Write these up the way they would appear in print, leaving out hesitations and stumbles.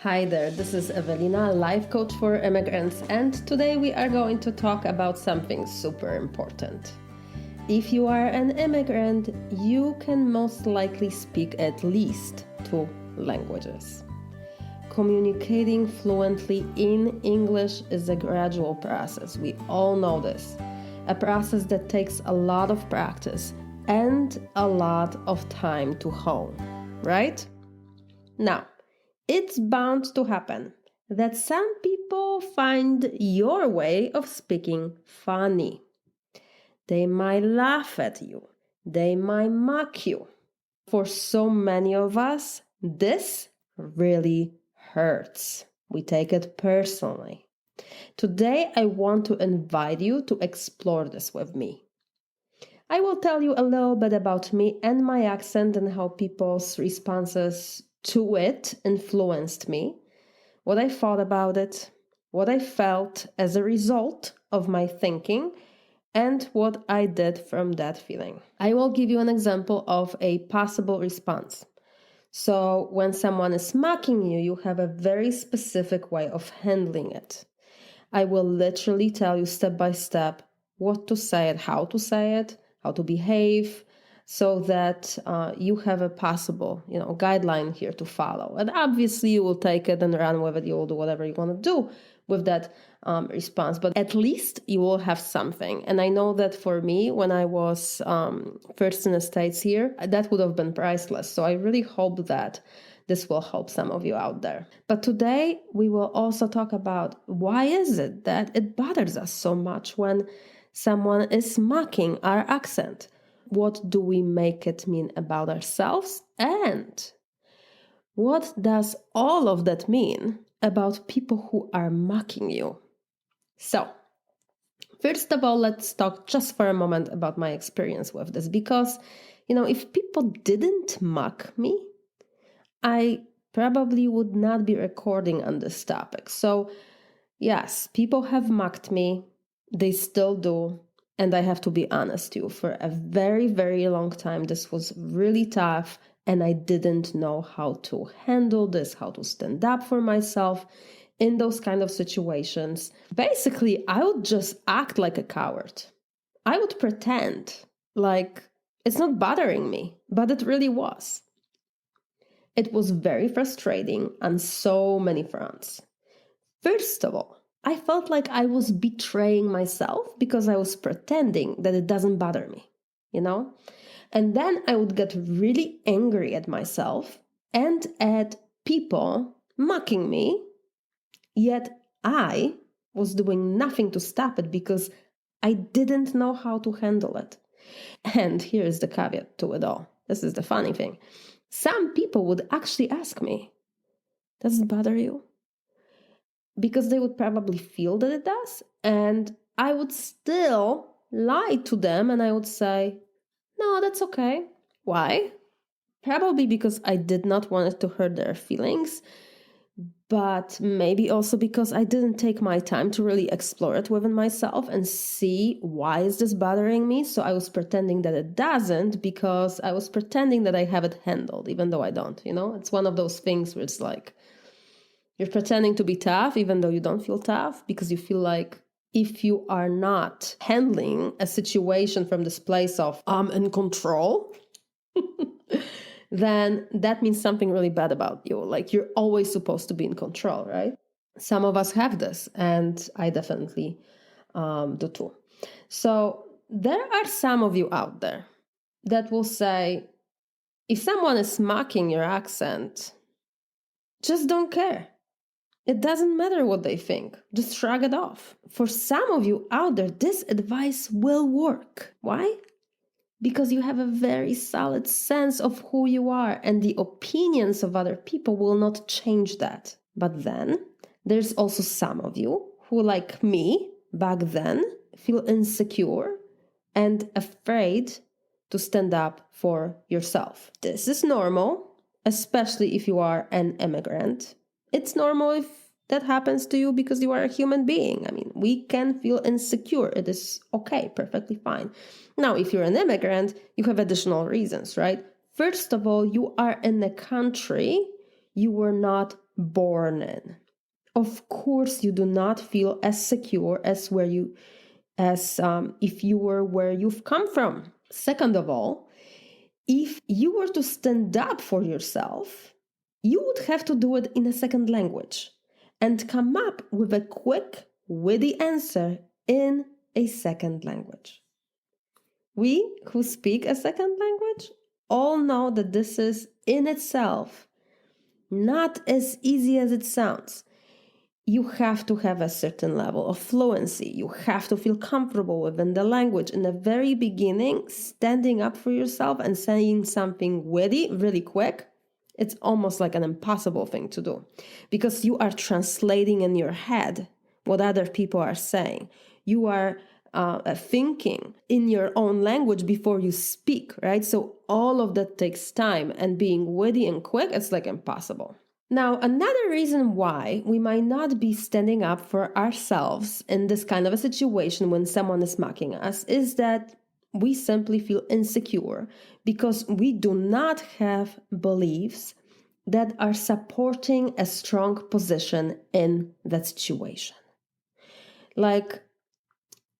Hi there, this is Evelina, life coach for immigrants, and today we are going to talk about something super important. If you are an immigrant, you can most likely speak at least 2 languages. Communicating fluently in English is a gradual process. We all know this. A process that takes a lot of practice and a lot of time to hone, right? Now, it's bound to happen that some people find your way of speaking funny. They might laugh at you. They might mock you. For so many of us, this really hurts. We take it personally. Today, I want to invite you to explore this with me. I will tell you a little bit about me and my accent and how people's responses to it influenced me, what I thought about it, what I felt as a result of my thinking, and what I did from that feeling. I will give you an example of a possible response. So when someone is mocking you, you have a very specific way of handling it. I will literally tell you step by step what to say it, how to behave, so that you have a possible, guideline here to follow. And obviously, you will take it and run with it. You will do whatever you want to do with that response. But at least you will have something. And I know that for me, when I was first in the States here, that would have been priceless. So I really hope that this will help some of you out there. But today, we will also talk about why is it that it bothers us so much when someone is mocking our accent. What do we make it mean about ourselves? And what does all of that mean about people who are mocking you? So, first of all, let's talk just for a moment about my experience with this. Because, if people didn't mock me, I probably would not be recording on this topic. So, yes, people have mocked me. They still do. And I have to be honest to you, for a very, very long time, this was really tough. And I didn't know how to handle this, how to stand up for myself in those kind of situations. Basically, I would just act like a coward. I would pretend like it's not bothering me, but it really was. It was very frustrating on so many fronts. First of all, I felt like I was betraying myself because I was pretending that it doesn't bother me, And then I would get really angry at myself and at people mocking me, yet I was doing nothing to stop it because I didn't know how to handle it. And here's the caveat to it all. This is the funny thing. Some people would actually ask me, does it bother you? Because they would probably feel that it does. And I would still lie to them and I would say, no, that's okay. Why? Probably because I did not want it to hurt their feelings, but maybe also because I didn't take my time to really explore it within myself and see why is this bothering me. So I was pretending that it doesn't because I was pretending that I have it handled, even though I don't, It's one of those things where it's like, you're pretending to be tough even though you don't feel tough because you feel like if you are not handling a situation from this place of I'm in control, then that means something really bad about you. Like you're always supposed to be in control, right? Some of us have this, and I definitely do too. So there are some of you out there that will say, if someone is mocking your accent, just don't care. It doesn't matter what they think. Just shrug it off. For some of you out there, this advice will work. Why? Because you have a very solid sense of who you are, and the opinions of other people will not change that. But then, there's also some of you who, like me, back then, feel insecure and afraid to stand up for yourself. This is normal, especially if you are an immigrant. It's normal if that happens to you because you are a human being. I mean, we can feel insecure. It is okay, perfectly fine. Now, if you're an immigrant, you have additional reasons, right? First of all, you are in a country you were not born in. Of course, you do not feel as secure as if you were where you've come from. Second of all, if you were to stand up for yourself, you would have to do it in a second language and come up with a quick, witty answer in a second language. We who speak a second language all know that this is in itself not as easy as it sounds. You have to have a certain level of fluency. You have to feel comfortable within the language. In the very beginning, standing up for yourself and saying something witty really quick, it's almost like an impossible thing to do because you are translating in your head what other people are saying. You are thinking in your own language before you speak, right? So all of that takes time, and being witty and quick, it's like impossible. Now, another reason why we might not be standing up for ourselves in this kind of a situation when someone is mocking us is that we simply feel insecure because we do not have beliefs that are supporting a strong position in that situation. Like,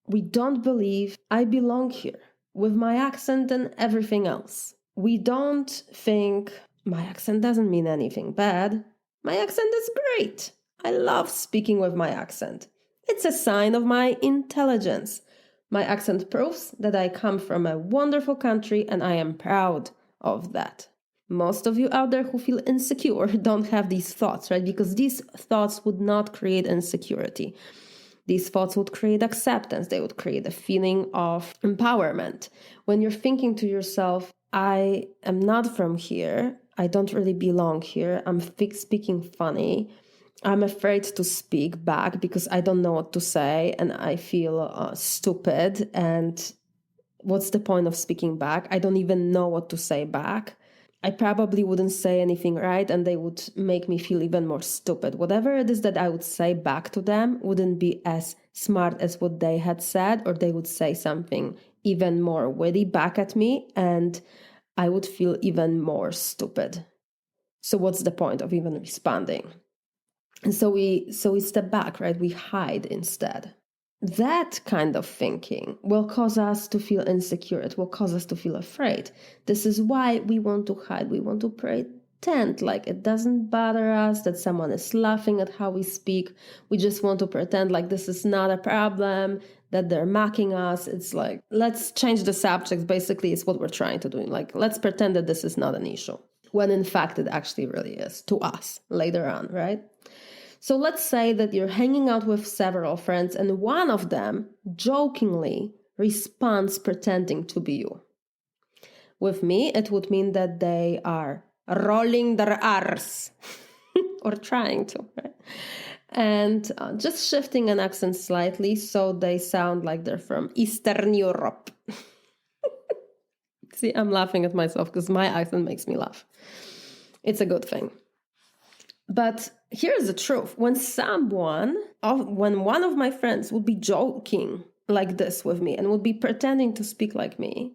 we don't believe I belong here with my accent and everything else. We don't think my accent doesn't mean anything bad. My accent is great. I love speaking with my accent. It's a sign of my intelligence. My accent proves that I come from a wonderful country and I am proud of that. Most of you out there who feel insecure don't have these thoughts, right? Because these thoughts would not create insecurity. These thoughts would create acceptance. They would create a feeling of empowerment. When you're thinking to yourself, I am not from here, I don't really belong here, I'm speaking funny, I'm afraid to speak back because I don't know what to say and I feel stupid, and what's the point of speaking back? I don't even know what to say back. I probably wouldn't say anything right and they would make me feel even more stupid. Whatever it is that I would say back to them wouldn't be as smart as what they had said, or they would say something even more witty back at me and I would feel even more stupid. So what's the point of even responding? And so we step back, right? We hide instead. That kind of thinking will cause us to feel insecure. It will cause us to feel afraid. This is why we want to hide. We want to pretend like it doesn't bother us, that someone is laughing at how we speak. We just want to pretend like this is not a problem, that they're mocking us. It's like, let's change the subject. Basically, it's what we're trying to do. Like, let's pretend that this is not an issue, when in fact it actually really is to us later on, right? So let's say that you're hanging out with several friends and one of them jokingly responds pretending to be you. With me, it would mean that they are rolling their R's or trying to, right? And just shifting an accent slightly so they sound like they're from Eastern Europe. See, I'm laughing at myself because my accent makes me laugh. It's a good thing. But here's the truth. When one of my friends would be joking like this with me and would be pretending to speak like me,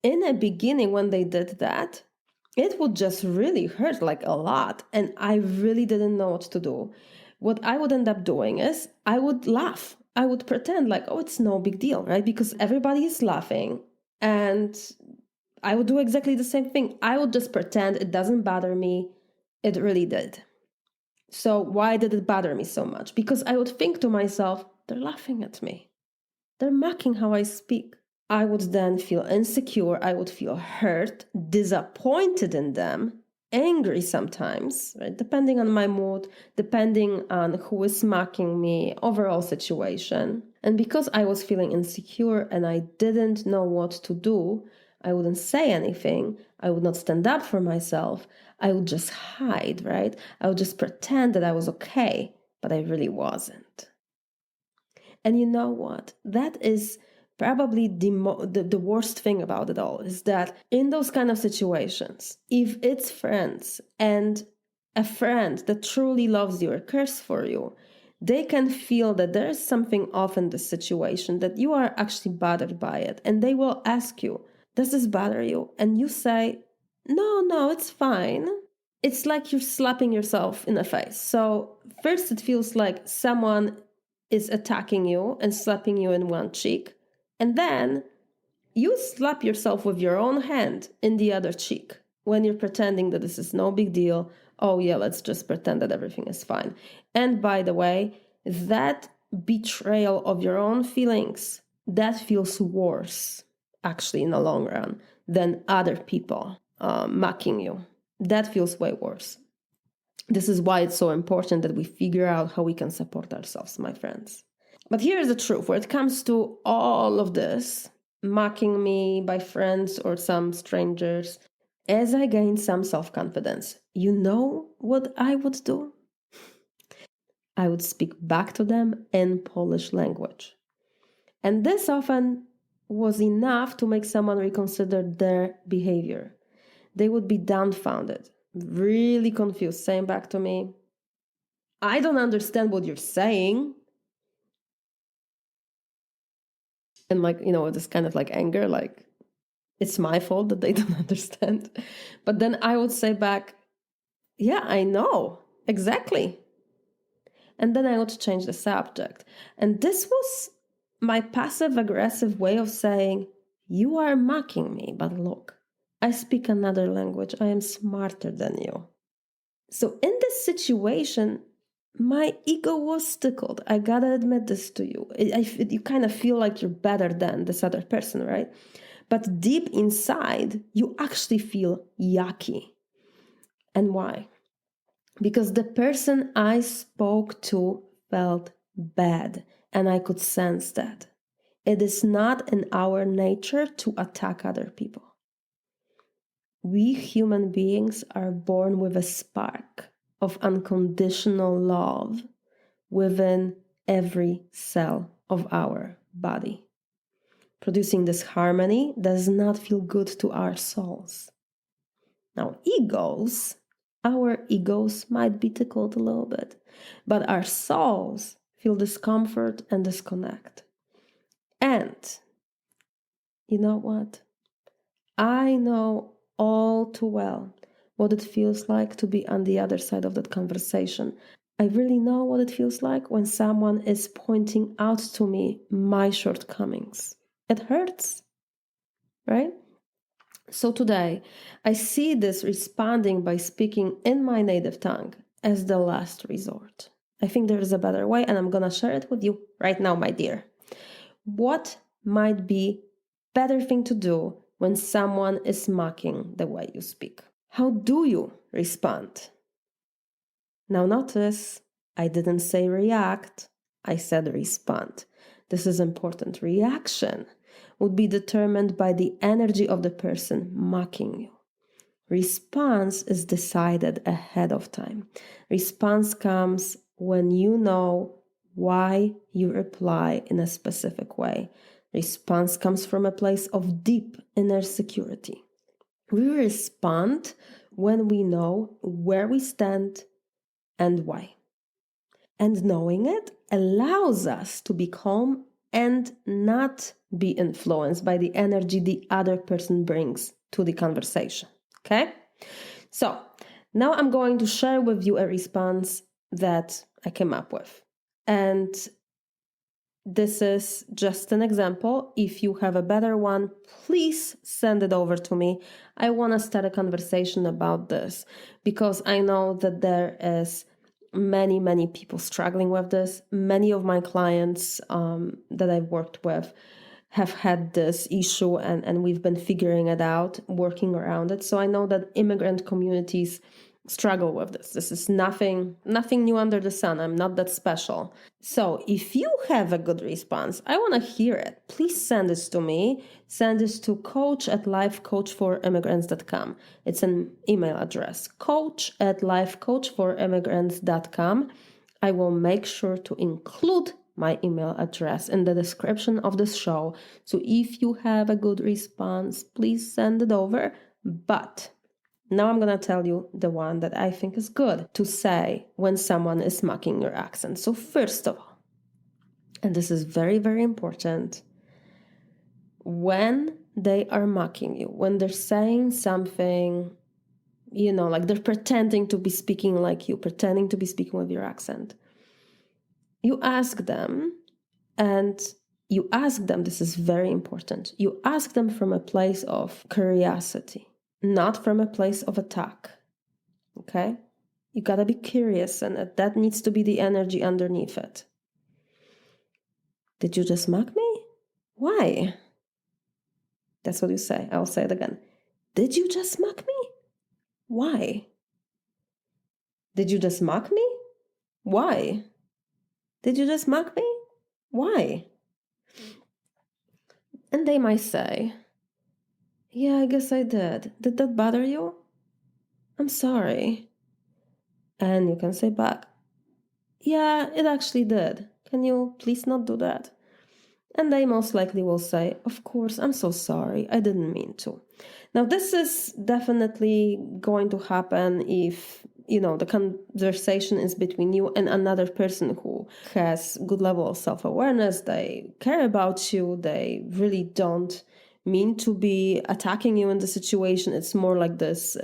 in the beginning when they did that, it would just really hurt like a lot. And I really didn't know what to do. What I would end up doing is I would laugh. I would pretend like, oh, it's no big deal, right? Because everybody is laughing. And I would do exactly the same thing. I would just pretend it doesn't bother me. It really did. So why did it bother me so much? Because I would think to myself, they're laughing at me. They're mocking how I speak. I would then feel insecure. I would feel hurt, disappointed in them, angry sometimes, right? Depending on my mood, depending on who is mocking me, overall situation. And because I was feeling insecure and I didn't know what to do, I wouldn't say anything. I would not stand up for myself. I would just hide, right? I would just pretend that I was okay, but I really wasn't. And you know what? That is probably the worst thing about it all, is that in those kind of situations, if it's friends and a friend that truly loves you or cares for you, they can feel that there is something off in the situation, that you are actually bothered by it. And they will ask you, does this bother you? And you say, no, it's fine. it's like you're slapping yourself in the face. So first it feels like someone is attacking you and slapping you in one cheek. And then you slap yourself with your own hand in the other cheek when you're pretending that this is no big deal. Oh yeah, let's just pretend that everything is fine. And by the way, that betrayal of your own feelings, that feels worse actually in the long run than other people mocking you. That feels way worse. This is why it's so important that we figure out how we can support ourselves, my friends. But here's the truth. When it comes to all of this, mocking me by friends or some strangers, as I gain some self-confidence, you know what I would do? I would speak back to them in Polish language. And this often was enough to make someone reconsider their behavior. They would be dumbfounded, really confused, saying back to me, I don't understand what you're saying. And this kind of like anger, like it's my fault that they don't understand. But then I would say back, yeah, I know, exactly. And then I would change the subject. And this was my passive aggressive way of saying, you are mocking me, but look, I speak another language. I am smarter than you. So in this situation, my ego was tickled. I gotta admit this to you. You kind of feel like you're better than this other person, right? But deep inside, you actually feel yucky. And why? Because the person I spoke to felt bad, and I could sense that. It is not in our nature to attack other people. We human beings are born with a spark of unconditional love within every cell of our body. Producing this harmony does not feel good to our souls. Now, our egos might be tickled a little bit, but our souls feel discomfort and disconnect. And you know what? I know all too well what it feels like to be on the other side of that conversation. I really know what it feels like when someone is pointing out to me my shortcomings. It hurts, right? So today, I see this responding by speaking in my native tongue as the last resort. I think there is a better way, and I'm going to share it with you right now, my dear. What might be better thing to do when someone is mocking the way you speak? How do you respond? Now notice, I didn't say react, I said respond. This is important. Reaction would be determined by the energy of the person mocking you. Response is decided ahead of time. Response comes when you know why you reply in a specific way. Response comes from a place of deep inner security. We respond when we know where we stand and why. And knowing it allows us to be calm and not be influenced by the energy the other person brings to the conversation. Okay? So now I'm going to share with you a response that I came up with. And this is just an example. If you have a better one, please send it over to me. I want to start a conversation about this because I know that there is many people struggling with this. Many of my clients that I've worked with have had this issue and we've been figuring it out, working around it. So I know that immigrant communities struggle with this. This is nothing new under the sun. I'm not that special. So if you have a good response, I want to hear it. Please send this to me. Send this to coach@lifecoachforimmigrants.com. It's an email address, coach@lifecoachforimmigrants.com. I will make sure to include my email address in the description of this show. So if you have a good response, please send it over. But now I'm going to tell you the one that I think is good to say when someone is mocking your accent. So first of all, and this is very important, when they are mocking you, when they're saying something like they're pretending to be speaking like you, pretending to be speaking with your accent. You ask them, this is very important. You ask them from a place of curiosity, not from a place of attack. Okay? You gotta be curious, and that needs to be the energy underneath it. Did you just mock me? Why? That's what you say. I'll say it again. Did you just mock me? Why? Did you just mock me? Why? Did you just mock me? Why? And they might say, yeah, I guess I did. Did that bother you? I'm sorry. And you can say back, yeah, it actually did. Can you please not do that? And they most likely will say, of course, I'm so sorry. I didn't mean to. Now, this is definitely going to happen if, the conversation is between you and another person who has good level of self-awareness. They care about you. They really don't mean to be attacking you in the situation. It's more like this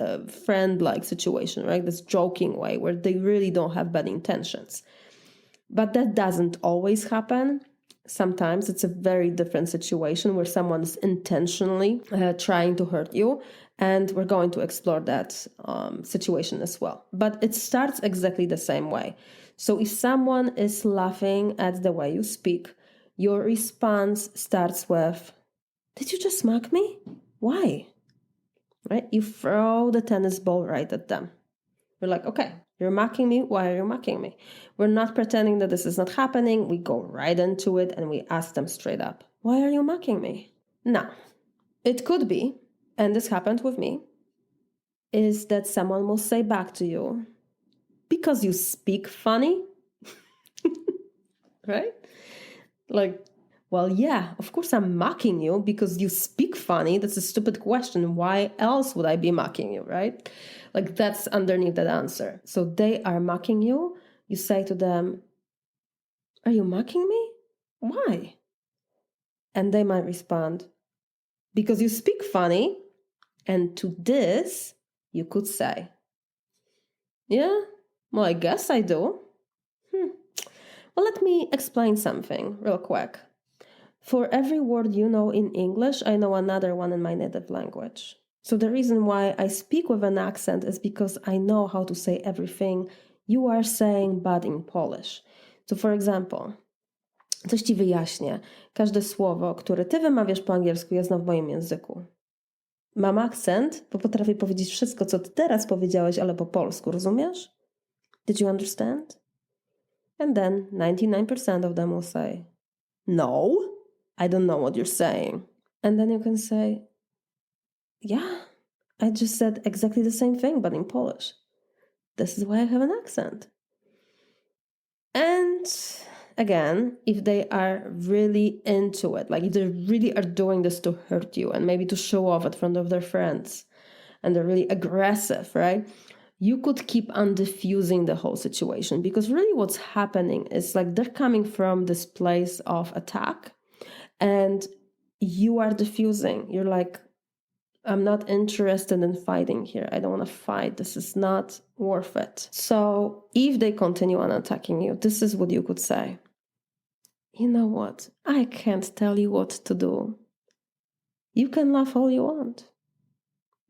friend-like situation, right? This joking way where they really don't have bad intentions. But that doesn't always happen. Sometimes it's a very different situation where someone is intentionally trying to hurt you, and we're going to explore that situation as well. But it starts exactly the same way. So if someone is laughing at the way you speak, your response starts with, did you just mock me? Why? Right? You throw the tennis ball right at them. We're like, okay, you're mocking me. Why are you mocking me? We're not pretending that this is not happening. We go right into it and we ask them straight up, why are you mocking me? Now, it could be, and this happened with me, is that someone will say back to you, because you speak funny, right? Like, well, yeah, of course I'm mocking you because you speak funny. That's a stupid question. Why else would I be mocking you, right? Like, that's underneath that answer. So they are mocking you. You say to them, are you mocking me? Why? And they might respond, because you speak funny. And to this, you could say, yeah, well, I guess I do. Well, let me explain something real quick. For every word you know in English, I know another one in my native language. So the reason why I speak with an accent is because I know how to say everything you are saying, but in Polish. So for example, coś ci wyjaśnię. Każde słowo, które ty wymawiasz po angielsku, ja znam w moim języku. Mam akcent, bo potrafię powiedzieć wszystko, co ty teraz powiedziałeś, ale po polsku, rozumiesz? Did you understand? And then 99% of them will say, no, I don't know what you're saying. And then you can say, yeah, I just said exactly the same thing, but in Polish. This is why I have an accent. And again, if they are really into it, like if they really are doing this to hurt you and maybe to show off in front of their friends, and they're really aggressive, right? You could keep on diffusing the whole situation, because really what's happening is like they're coming from this place of attack and you are diffusing. You're like, I'm not interested in fighting here. I don't want to fight. This is not worth it. So if they continue on attacking you, this is what you could say. You know what? I can't tell you what to do. You can laugh all you want.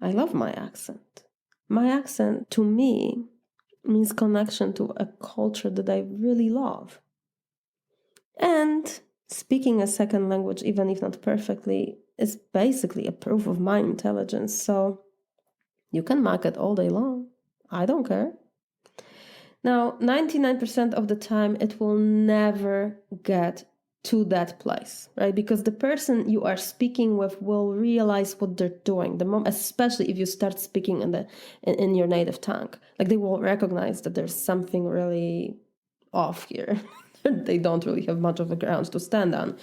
I love my accent. My accent, to me, means connection to a culture that I really love. And speaking a second language, even if not perfectly, is basically a proof of my intelligence. So you can mock it all day long. I don't care. Now, 99% of the time, it will never get to that place, right? Because the person you are speaking with will realize what they're doing. Especially if you start speaking in your native tongue, like they will recognize that there's something really off here. They don't really have much of a ground to stand on.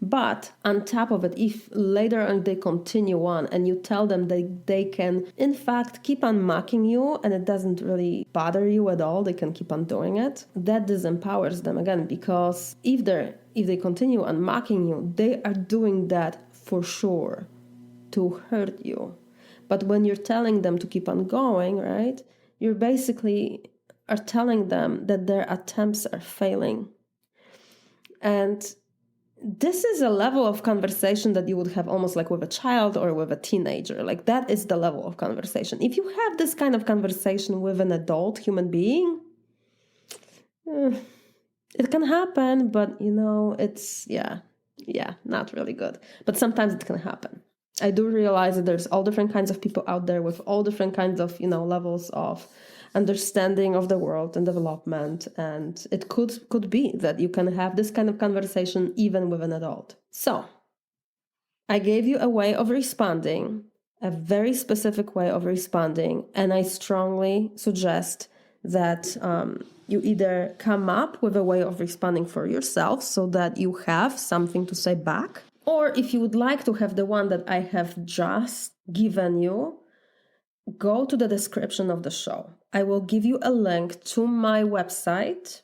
But on top of it, if later on they continue on and you tell them that they can, in fact, keep on mocking you and it doesn't really bother you at all, they can keep on doing it, that disempowers them again, because if they continue on mocking you, they are doing that for sure to hurt you. But when you're telling them to keep on going, right, you're basically are telling them that their attempts are failing. And this is a level of conversation that you would have almost like with a child or with a teenager. Like that is the level of conversation. If you have this kind of conversation with an adult human being, it can happen, but it's, not really good. But sometimes it can happen. I do realize that there's all different kinds of people out there with all different kinds of, levels of understanding of the world and development. And it could be that you can have this kind of conversation even with an adult. So I gave you a way of responding, a very specific way of responding. And I strongly suggest that you either come up with a way of responding for yourself so that you have something to say back, or if you would like to have the one that I have just given you, go to the description of the show. I will give you a link to my website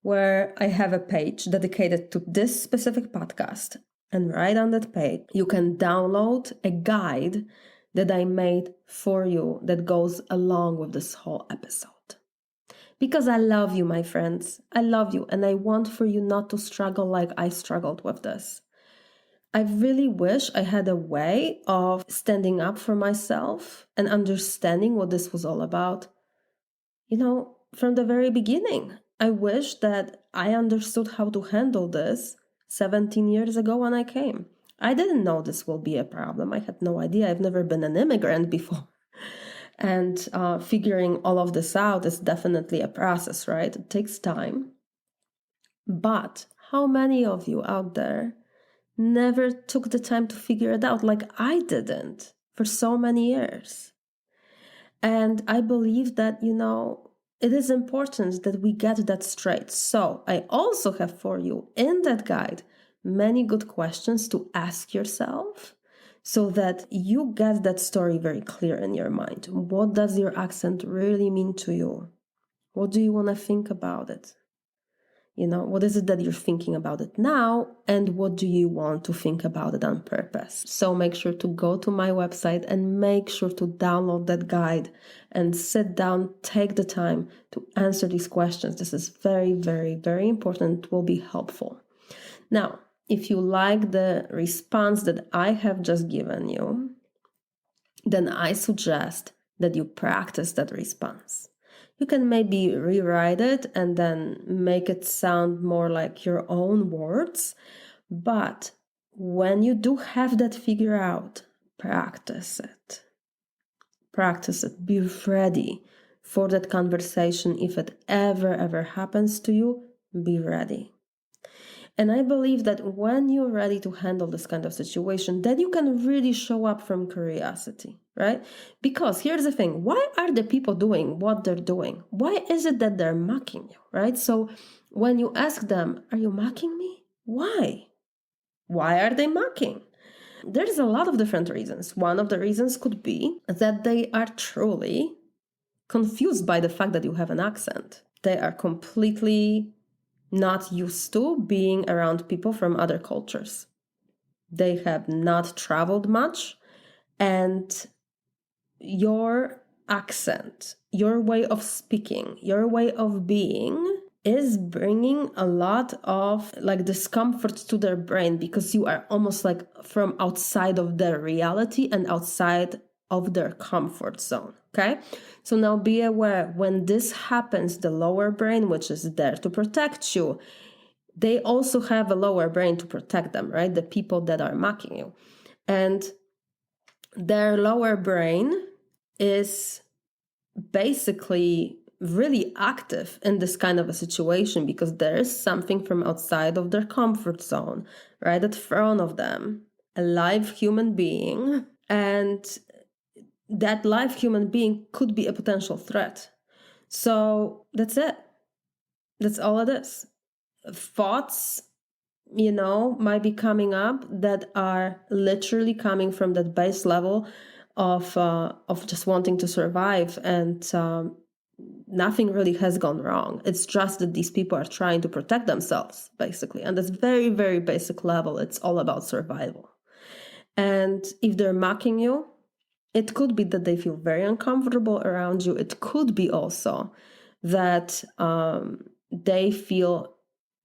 where I have a page dedicated to this specific podcast. And right on that page, you can download a guide that I made for you that goes along with this whole episode. Because I love you, my friends. I love you, and I want for you not to struggle like I struggled with this. I really wish I had a way of standing up for myself and understanding what this was all about, from the very beginning. I wish that I understood how to handle this 17 years ago when I came. I didn't know this will be a problem. I had no idea. I've never been an immigrant before. And figuring all of this out is definitely a process, right? It takes time. But how many of you out there never took the time to figure it out like I didn't for so many years? And I believe that, it is important that we get that straight. So I also have for you in that guide many good questions to ask yourself so that you get that story very clear in your mind. What does your accent really mean to you? What do you want to think about it? What is it that you're thinking about it now, and what do you want to think about it on purpose? So make sure to go to my website and make sure to download that guide and sit down, take the time to answer these questions. This is very, very, very important. It will be helpful. Now, if you like the response that I have just given you, then I suggest that you practice that response. You can maybe rewrite it and then make it sound more like your own words. But when you do have that figure out, practice it. Practice it. Be ready for that conversation. If it ever happens to you, be ready. And I believe that when you're ready to handle this kind of situation, then you can really show up from curiosity, right? Because here's the thing, why are the people doing what they're doing? Why is it that they're mocking you, right? So when you ask them, are you mocking me? Why? Why are they mocking? There's a lot of different reasons. One of the reasons could be that they are truly confused by the fact that you have an accent. They are completely not used to being around people from other cultures. They have not traveled much, and your accent, your way of speaking, your way of being is bringing a lot of discomfort to their brain because you are almost like from outside of their reality and outside of their comfort zone. Okay? So now be aware when this happens, the lower brain, which is there to protect you, they also have a lower brain to protect them, right? The people that are mocking you. And their lower brain is basically really active in this kind of a situation because there is something from outside of their comfort zone, right in front of them, a live human being. And that live human being could be a potential threat. So that's it. That's all it is. Thoughts, might be coming up that are literally coming from that base level of just wanting to survive, and nothing really has gone wrong. It's just that these people are trying to protect themselves, basically. And that's very, very basic level. It's all about survival. And if they're mocking you, It could be that they feel very uncomfortable around you. It could be also that they feel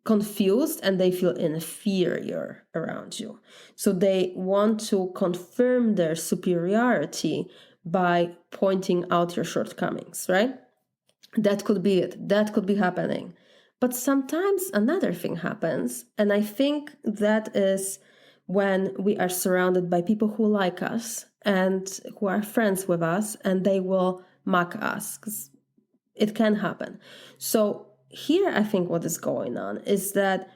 confused and they feel inferior around you. So they want to confirm their superiority by pointing out your shortcomings, right? That could be it. That could be happening. But sometimes another thing happens, and I think that is when we are surrounded by people who like us and who are friends with us, and they will mock us, 'cause it can happen. So here, I think what is going on is that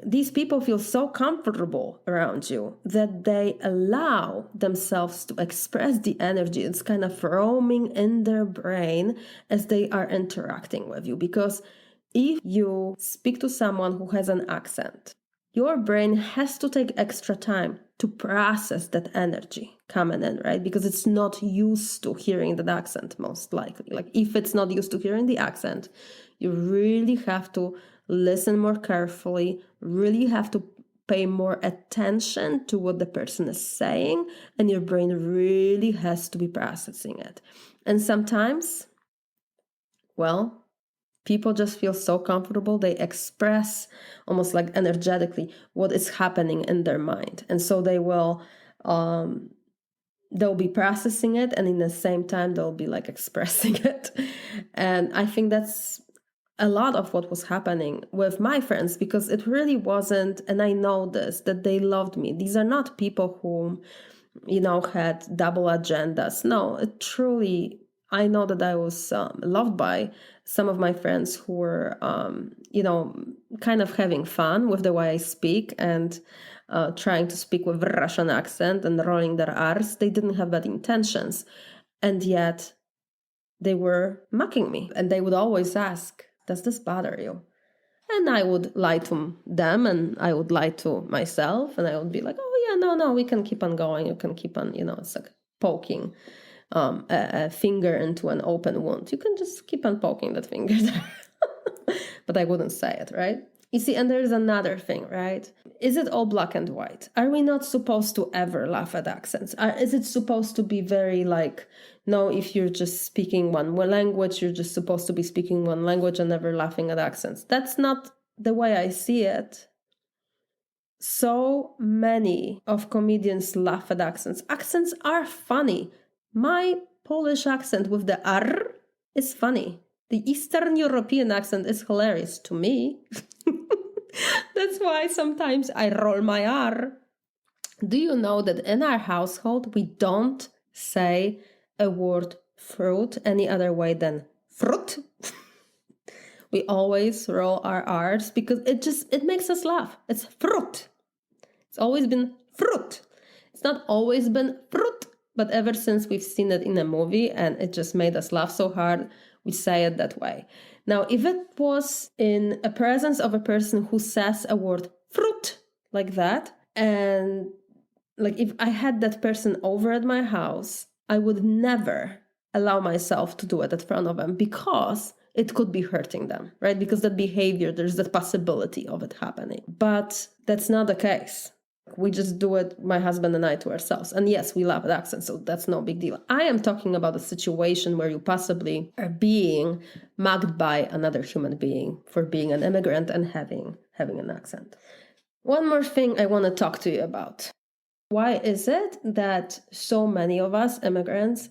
these people feel so comfortable around you that they allow themselves to express the energy. It's kind of roaming in their brain as they are interacting with you. Because if you speak to someone who has an accent, your brain has to take extra time to process that energy coming in, right? Because it's not used to hearing that accent, most likely. Like if it's not used to hearing the accent, you really have to listen more carefully, really have to pay more attention to what the person is saying, and your brain really has to be processing it. And sometimes, well, people just feel so comfortable, they express almost like energetically what is happening in their mind. And so they'll be processing it, and in the same time they'll be like expressing it. And I think that's a lot of what was happening with my friends, because it really wasn't, and I know this, that they loved me. These are not people who, had double agendas. No, it truly, I know that I was loved by some of my friends who were, kind of having fun with the way I speak and trying to speak with Russian accent and rolling their R's. They didn't have bad intentions. And yet they were mocking me. And they would always ask, does this bother you? And I would lie to them and I would lie to myself. And I would be like, oh, yeah, no, we can keep on going. You can keep on, it's like poking a finger into an open wound. You can just keep on poking that finger there. But I wouldn't say it, right? You see, and there's another thing, right? Is it all black and white? Are we not supposed to ever laugh at accents? Is it supposed to be very like, no, if you're just speaking one language, you're just supposed to be speaking one language and never laughing at accents? That's not the way I see it. So many of comedians laugh at accents. Accents are funny. My Polish accent with the R is funny. The Eastern European accent is hilarious to me. That's why sometimes I roll my R. Do you know that in our household, we don't say a word fruit any other way than fruit? We always roll our R's because it makes us laugh. It's fruit. It's always been fruit. It's not always been fruit, but ever since we've seen it in a movie and it just made us laugh so hard, we say it that way. Now, if it was in a presence of a person who says a word fruit like that, and like if I had that person over at my house, I would never allow myself to do it in front of them because it could be hurting them, right? Because that behavior, there's that possibility of it happening. But that's not the case. We just do it, my husband and I, to ourselves. And yes, we laugh at accents, so that's no big deal. I am talking about a situation where you possibly are being mocked by another human being for being an immigrant and having an accent. One more thing I want to talk to you about. Why is it that so many of us immigrants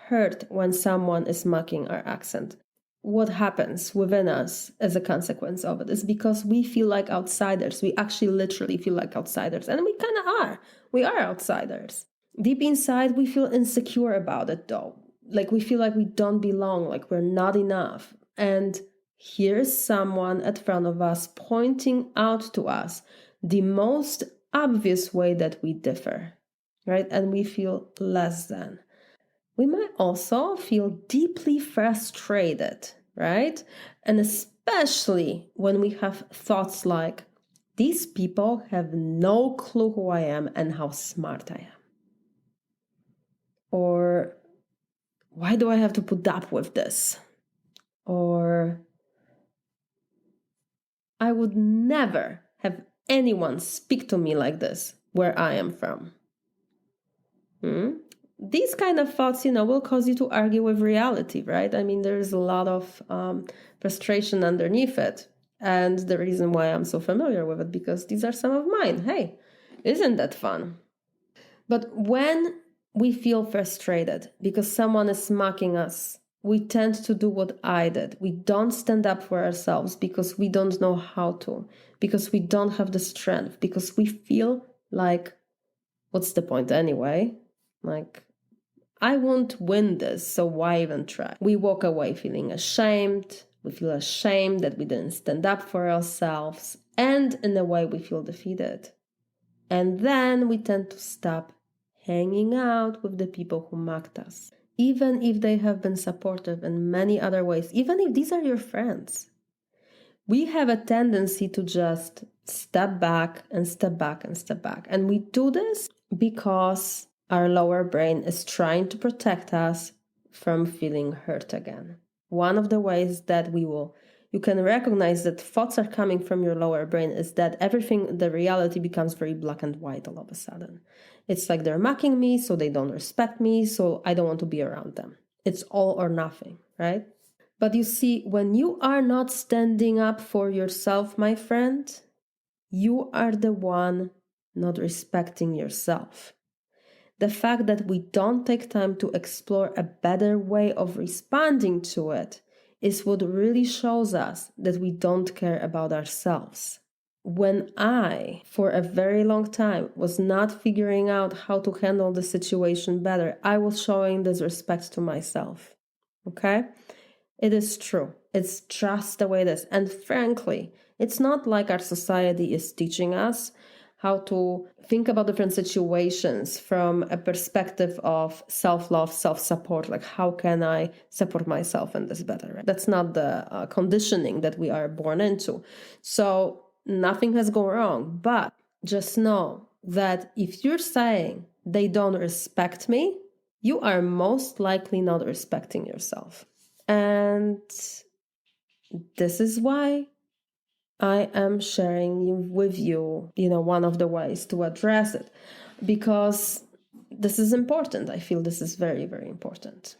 hurt when someone is mocking our accent? What happens within us as a consequence of it is because we feel like outsiders. We actually literally feel like outsiders. And we kind of are. We are outsiders. Deep inside, we feel insecure about it though. Like we feel like we don't belong, like we're not enough. And here's someone at front of us pointing out to us the most obvious way that we differ, right? And we feel less than. We might also feel deeply frustrated, right? And especially when we have thoughts like, these people have no clue who I am and how smart I am. Or, why do I have to put up with this? Or, I would never have anyone speak to me like this where I am from. these kind of thoughts, will cause you to argue with reality, right? I mean, there's a lot of frustration underneath it. And the reason why I'm so familiar with it, because these are some of mine. Hey, isn't that fun? But when we feel frustrated because someone is mocking us, we tend to do what I did. We don't stand up for ourselves because we don't know how to, because we don't have the strength, because we feel like, what's the point anyway? Like, I won't win this, so why even try? We walk away feeling ashamed. We feel ashamed that we didn't stand up for ourselves. And in a way, we feel defeated. And then we tend to stop hanging out with the people who mocked us, even if they have been supportive in many other ways, even if these are your friends. We have a tendency to just step back and step back and step back. And we do this because our lower brain is trying to protect us from feeling hurt again. One of the ways that you can recognize that thoughts are coming from your lower brain is that the reality becomes very black and white all of a sudden. It's like they're mocking me, so they don't respect me, so I don't want to be around them. It's all or nothing, right? But you see, when you are not standing up for yourself, my friend, you are the one not respecting yourself. The fact that we don't take time to explore a better way of responding to it is what really shows us that we don't care about ourselves. When I, for a very long time, was not figuring out how to handle the situation better, I was showing disrespect to myself. Okay? It is true. It's just the way it is. And frankly, it's not like our society is teaching us how to think about different situations from a perspective of self-love, self-support, like how can I support myself in this better? Right? That's not the conditioning that we are born into. So nothing has gone wrong, but just know that if you're saying they don't respect me, you are most likely not respecting yourself. And this is why I am sharing with you, one of the ways to address it, because this is important. I feel this is very, very important.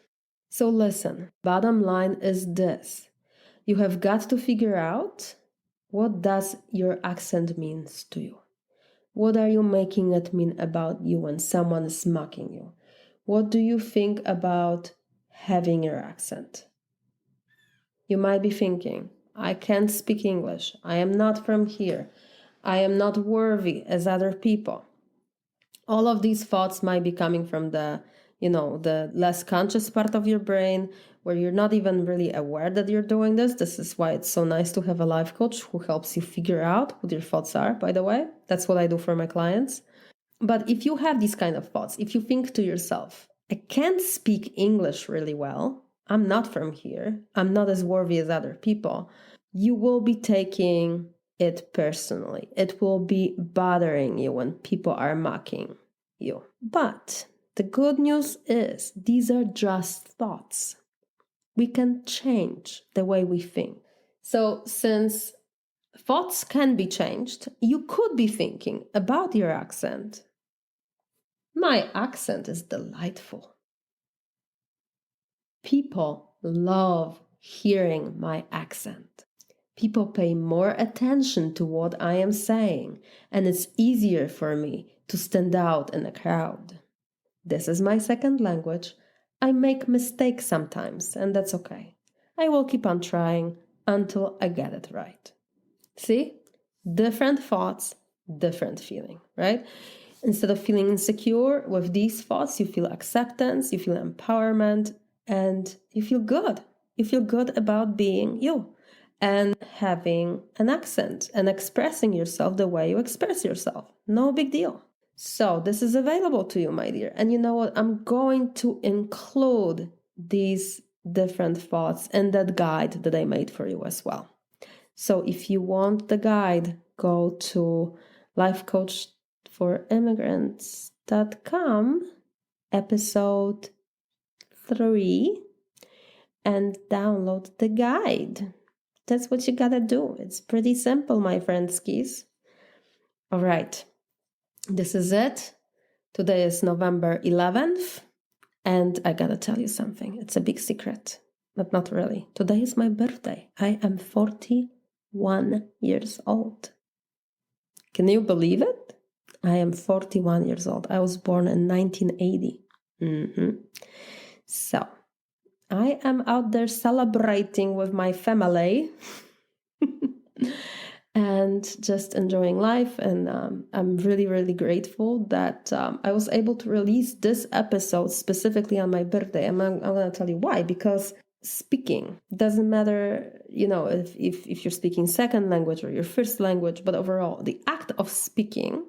So listen, bottom line is this. You have got to figure out, what does your accent means to you? What are you making it mean about you when someone is mocking you? What do you think about having your accent? You might be thinking, I can't speak English. I am not from here. I am not worthy as other people. All of these thoughts might be coming from the less conscious part of your brain, where you're not even really aware that you're doing this. This is why it's so nice to have a life coach who helps you figure out what your thoughts are, by the way. That's what I do for my clients. But if you have these kind of thoughts, if you think to yourself, I can't speak English really well, I'm not from here, I'm not as worthy as other people, you will be taking it personally. It will be bothering you when people are mocking you. But the good news is these are just thoughts. We can change the way we think. So since thoughts can be changed, you could be thinking about your accent. My accent is delightful. People love hearing my accent. People pay more attention to what I am saying, and it's easier for me to stand out in a crowd. This is my second language. I make mistakes sometimes, and that's okay. I will keep on trying until I get it right. See? Different thoughts, different feeling, right? Instead of feeling insecure with these thoughts, you feel acceptance, you feel empowerment, and you feel good. You feel good about being you and having an accent and expressing yourself the way you express yourself. No big deal. So this is available to you, my dear. And you know what? I'm going to include these different thoughts in that guide that I made for you as well. So if you want the guide, go to lifecoachforimmigrants.com, episode 3, and download the guide. That's what you gotta do. It's pretty simple, my friendskis. All right, this is it. Today is November 11th. And I gotta tell you something. It's a big secret, but not really. Today is my birthday. I am 41 years old. Can you believe it? I am 41 years old. I was born in 1980. So I am out there celebrating with my family and just enjoying life. And I'm really, really grateful that I was able to release this episode specifically on my birthday. And I'm going to tell you why. Because speaking doesn't matter, if you're speaking second language or your first language, but overall, the act of speaking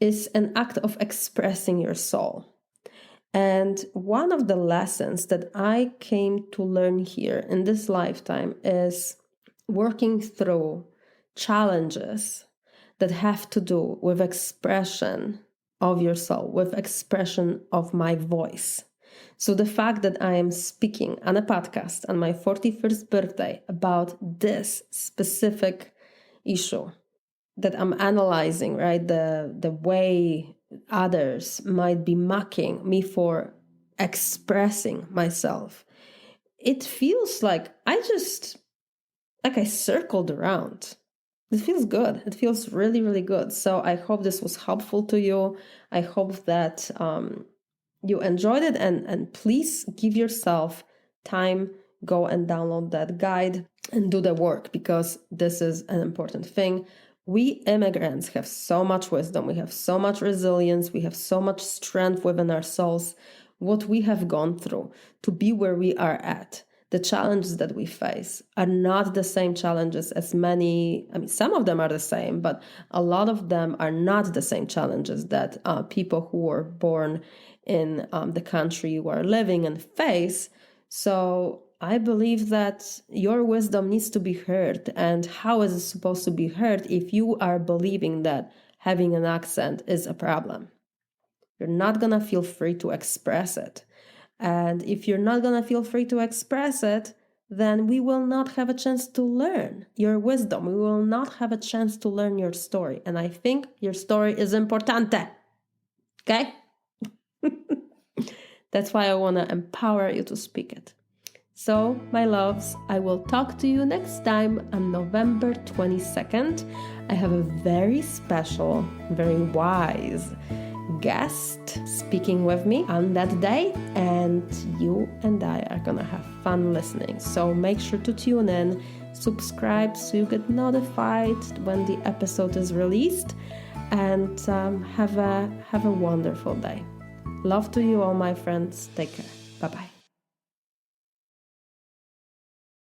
is an act of expressing your soul. And one of the lessons that I came to learn here in this lifetime is working through challenges that have to do with expression of your soul, with expression of my voice. So the fact that I am speaking on a podcast on my 41st birthday about this specific issue that I'm analyzing, right? The way others might be mocking me for expressing myself. It feels like I circled around. It feels good. It feels really, really good. So I hope this was helpful to you. I hope that you enjoyed it, and please give yourself time, go and download that guide and do the work, because this is an important thing. We immigrants have so much wisdom, we have so much resilience, we have so much strength within our souls, what we have gone through to be where we are at. The challenges that we face are not the same challenges as some of them are the same, but a lot of them are not the same challenges that people who were born in the country you are living and face. So I believe that your wisdom needs to be heard. And how is it supposed to be heard if you are believing that having an accent is a problem? You're not going to feel free to express it. And if you're not going to feel free to express it, then we will not have a chance to learn your wisdom. We will not have a chance to learn your story. And I think your story is importante. Okay? That's why I want to empower you to speak it. So, my loves, I will talk to you next time on November 22nd. I have a very special, very wise guest speaking with me on that day, and you and I are gonna have fun listening. So make sure to tune in, subscribe so you get notified when the episode is released, and have a wonderful day. Love to you all, my friends. Take care. Bye-bye.